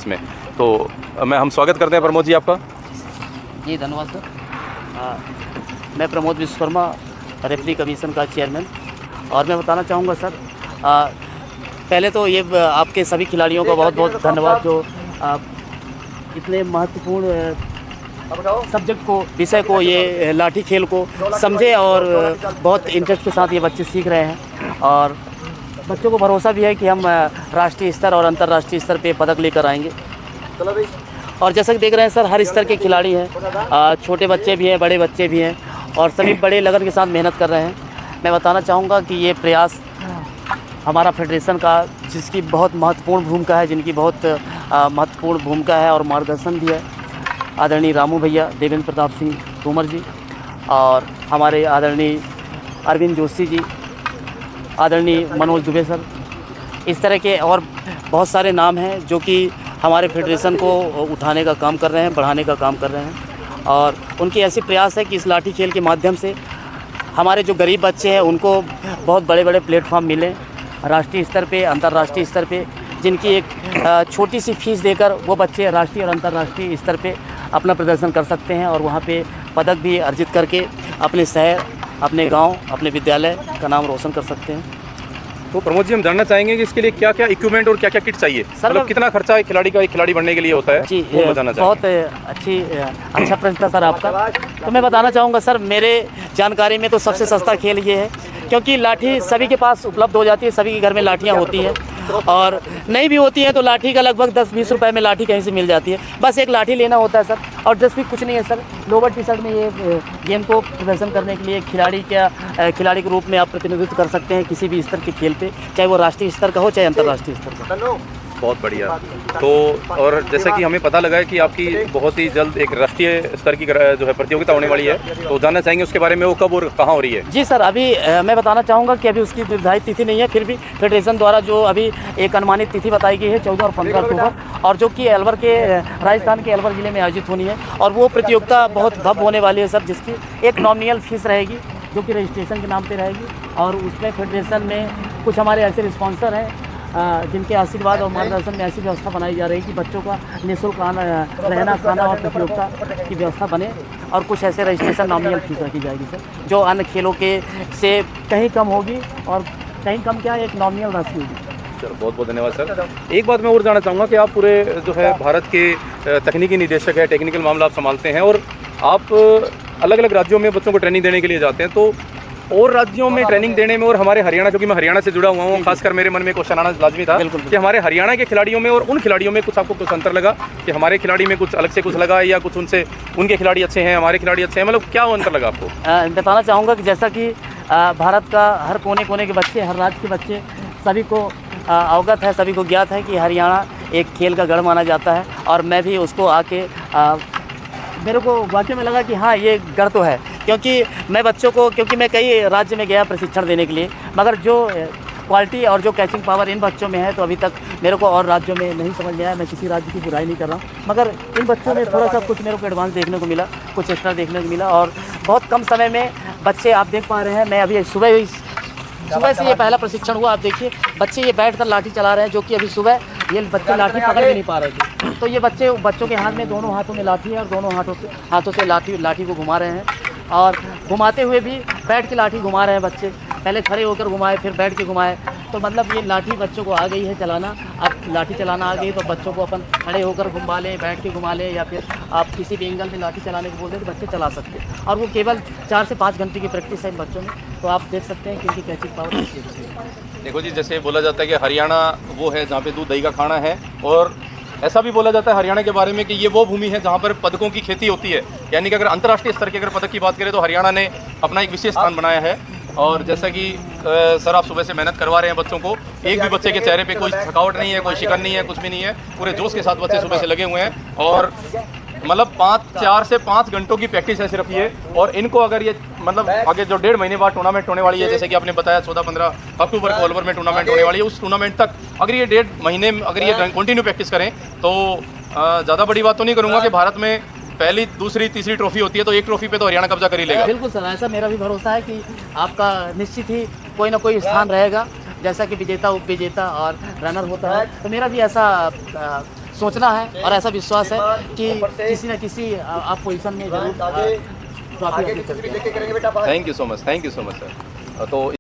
इसमें। तो हम स्वागत करते हैं प्रमोद जी आपका। जी धन्यवाद सर। मैं प्रमोद विश्वकर्मा, रेफरी कमीशन का चेयरमैन, और मैं बताना चाहूँगा सर, पहले तो ये आपके सभी खिलाड़ियों का बहुत बहुत धन्यवाद जो इतने महत्वपूर्ण सब्जेक्ट को, विषय को, ये लाठी खेल को समझे और बहुत इंटरेस्ट के साथ ये बच्चे सीख रहे हैं। और बच्चों को भरोसा भी है कि हम राष्ट्रीय स्तर और अंतर्राष्ट्रीय स्तर पे पदक लेकर आएंगे। और जैसा कि देख रहे हैं सर, हर स्तर के खिलाड़ी हैं, छोटे बच्चे भी हैं, बड़े बच्चे भी हैं, और सभी बड़े लगन के साथ मेहनत कर रहे हैं। मैं बताना चाहूँगा कि ये प्रयास हमारा फेडरेशन का, जिसकी बहुत महत्वपूर्ण भूमिका है, जिनकी बहुत महत्वपूर्ण भूमिका है और मार्गदर्शन भी है, आदरणीय रामू भैया, देवेंद्र प्रताप सिंह तोमर जी, और हमारे आदरणीय अरविंद जोशी जी, आदरणीय मनोज दुबे सर, इस तरह के और बहुत सारे नाम हैं जो कि हमारे फेडरेशन को उठाने का काम कर रहे हैं, बढ़ाने का काम कर रहे हैं। और उनके ऐसे प्रयास है कि इस लाठी खेल के माध्यम से हमारे जो गरीब बच्चे हैं उनको बहुत बड़े बड़े प्लेटफॉर्म मिले, राष्ट्रीय स्तर पे, अंतर्राष्ट्रीय स्तर पे, जिनकी एक छोटी सी फीस देकर वो बच्चे राष्ट्रीय और अंतर्राष्ट्रीय स्तर पे अपना प्रदर्शन कर सकते हैं और वहाँ पे पदक भी अर्जित करके अपने शहर, अपने गांव, अपने विद्यालय का नाम रोशन कर सकते हैं। तो प्रमोद जी, हम जानना चाहेंगे कि इसके लिए क्या क्या इक्विपमेंट और क्या क्या किट चाहिए, सर, मतलब कितना खर्चा एक खिलाड़ी का, एक खिलाड़ी बनने के लिए होता है? जी, वो बताना बहुत अच्छा प्रश्न था सर आपका। तो मैं बताना चाहूँगा सर, मेरे जानकारी में तो सबसे सस्ता खेल ये है, क्योंकि लाठी सभी के पास उपलब्ध हो जाती है, सभी के घर में लाठियाँ होती हैं, और नहीं भी होती हैं तो लाठी का लगभग 10-20 रुपए में लाठी कहीं से मिल जाती है। बस एक लाठी लेना होता है सर, और ड्रेस भी कुछ नहीं है सर। लोअर टी शर्ट में ये गेम को प्रदर्शन करने के लिए खिलाड़ी के रूप में आप प्रतिनिधित्व कर सकते हैं किसी भी स्तर के खेल पे, चाहे वो राष्ट्रीय स्तर का हो चाहे अंतर्राष्ट्रीय स्तर का। बहुत बढ़िया। तो और जैसा कि हमें पता लगा है कि आपकी बहुत ही जल्द एक राष्ट्रीय स्तर की जो है प्रतियोगिता होने वाली है, तो जानना चाहेंगे उसके बारे में, वो कब और कहाँ हो रही है? जी सर, अभी मैं बताना चाहूँगा कि अभी उसकी निर्धारित तिथि नहीं है, फिर भी फेडरेशन द्वारा जो अभी एक अनुमानित तिथि बताई गई है 14 और 15 अक्टूबर, और जो कि अलवर के, राजस्थान के अलवर ज़िले में आयोजित होनी है। और वो प्रतियोगिता बहुत भव्य होने वाली है सर, जिसकी एक नॉमिनल फीस रहेगी जो कि रजिस्ट्रेशन के नाम पर रहेगी, और उसमें फेडरेशन में कुछ हमारे ऐसे स्पॉन्सर हैं जिनके आशीर्वाद और मार्गदर्शन में ऐसी व्यवस्था बनाई जा रही है कि बच्चों का निःशुल्क रहना, खाना और प्रतियोगिता की व्यवस्था बने, और कुछ ऐसे रजिस्ट्रेशन नॉमिनल फीस रखी जाएगी सर, जो अन्य खेलों के से कहीं कम होगी, और कहीं कम क्या, एक नॉमिनल राशि होगी। चलो, बहुत बहुत धन्यवाद सर। एक बात मैं और जानना चाहूँगा कि आप पूरे जो है भारत के तकनीकी निदेशक है, टेक्निकल मामला आप संभालते हैं, और आप अलग अलग राज्यों में बच्चों को ट्रेनिंग देने के लिए जाते हैं, तो और राज्यों में ट्रेनिंग देने में और हमारे हरियाणा, क्योंकि मैं हरियाणा से जुड़ा हुआ हूँ, खासकर मेरे मन में क्वेश्चन आना लाजमी था कि हमारे हरियाणा के खिलाड़ियों में और उन खिलाड़ियों में कुछ आपको कुछ अंतर लगा, कि हमारे खिलाड़ी में कुछ अलग से कुछ लगा, या कुछ उनसे उनके खिलाड़ी अच्छे हैं, हमारे खिलाड़ी अच्छे हैं, मतलब क्या अंतर लगा आपको? बताना चाहूँगा कि जैसा कि भारत का हर कोने कोने के बच्चे, हर राज्य के बच्चे, सभी को अवगत है, सभी को ज्ञात है कि हरियाणा एक खेल का गढ़ माना जाता है, और मैं भी उसको आके मेरे को वाकई में लगा कि हाँ, ये गढ़ तो है, क्योंकि मैं बच्चों को, क्योंकि मैं कई राज्य में गया प्रशिक्षण देने के लिए, मगर जो क्वालिटी और जो कैचिंग पावर इन बच्चों में है, तो अभी तक मेरे को और राज्यों में नहीं समझ में आया। मैं किसी राज्य की बुराई नहीं कर रहा हूँ, मगर इन बच्चों में थोड़ा सा कुछ मेरे को एडवांस देखने को मिला, कुछ एक्स्ट्रा देखने को मिला, और बहुत कम समय में बच्चे, आप देख पा रहे हैं, मैं अभी सुबह से ये पहला प्रशिक्षण हुआ, आप देखिए बच्चे ये बैठ कर लाठी चला रहे हैं, जो कि अभी सुबह ये बच्चे लाठी पकड़ भी नहीं पा रहे थे। तो ये बच्चों के हाथ में, दोनों हाथों में लाठी है, और दोनों हाथों से लाठी को घुमा रहे हैं, और घुमाते हुए भी बैठ के लाठी घुमा रहे हैं बच्चे। पहले खड़े होकर घुमाए, फिर बैठ के घुमाए, तो मतलब ये लाठी बच्चों को आ गई है चलाना। अब लाठी चलाना आ गई तो बच्चों को अपन खड़े होकर घुमा लें, बैठ के घुमा लें, या फिर आप किसी भी एंगल में लाठी चलाने को बोल दें तो बच्चे चला सकते हैं। और वो केवल 4 से 5 घंटे की प्रैक्टिस है इन बच्चों में, तो आप देख सकते हैं कि इनकी कैचिंग पावर अच्छी है। देखो जी, जैसे बोला जाता है कि हरियाणा वो है जहाँ पे दूध दही का खाना है, और ऐसा भी बोला जाता है हरियाणा के बारे में कि ये वो भूमि है जहाँ पर पदकों की खेती होती है, यानी कि अगर अंतर्राष्ट्रीय स्तर के अगर पदक की बात करें तो हरियाणा ने अपना एक विशेष स्थान बनाया है। और जैसा कि सर आप सुबह से मेहनत करवा रहे हैं बच्चों को, एक भी बच्चे के चेहरे पे कोई थकावट नहीं है, कोई शिकन नहीं है, कुछ भी नहीं है, पूरे जोश के साथ बच्चे सुबह से लगे हुए हैं, और मतलब 4 से 5 घंटों की प्रैक्टिस है सिर्फ ये। और इनको अगर ये मतलब आगे जो 1.5 महीने बाद टूर्नामेंट होने वाली है, जैसे कि आपने बताया 14-15 अक्टूबर को अलवर में टूर्नामेंट होने वाली है, उस टूर्नामेंट तक अगर ये 1.5 महीने अगर ये कंटिन्यू प्रैक्टिस करें तो ज़्यादा बड़ी बात तो नहीं करूँगा कि भारत में पहली, दूसरी, तीसरी ट्रॉफी होती है तो एक ट्रॉफी पे तो हरियाणा कब्जा कर ही लेगा। बिल्कुल सर, ऐसा मेरा भी भरोसा है कि आपका निश्चित ही कोई ना कोई स्थान रहेगा, जैसा कि विजेता, उप विजेता और रनर होता है, तो मेरा भी ऐसा सोचना है और ऐसा विश्वास है कि किसी न किसी आप पोजीशन में जरूर ट्रॉफी हासिल करते हैं। Thank you so much sir. तो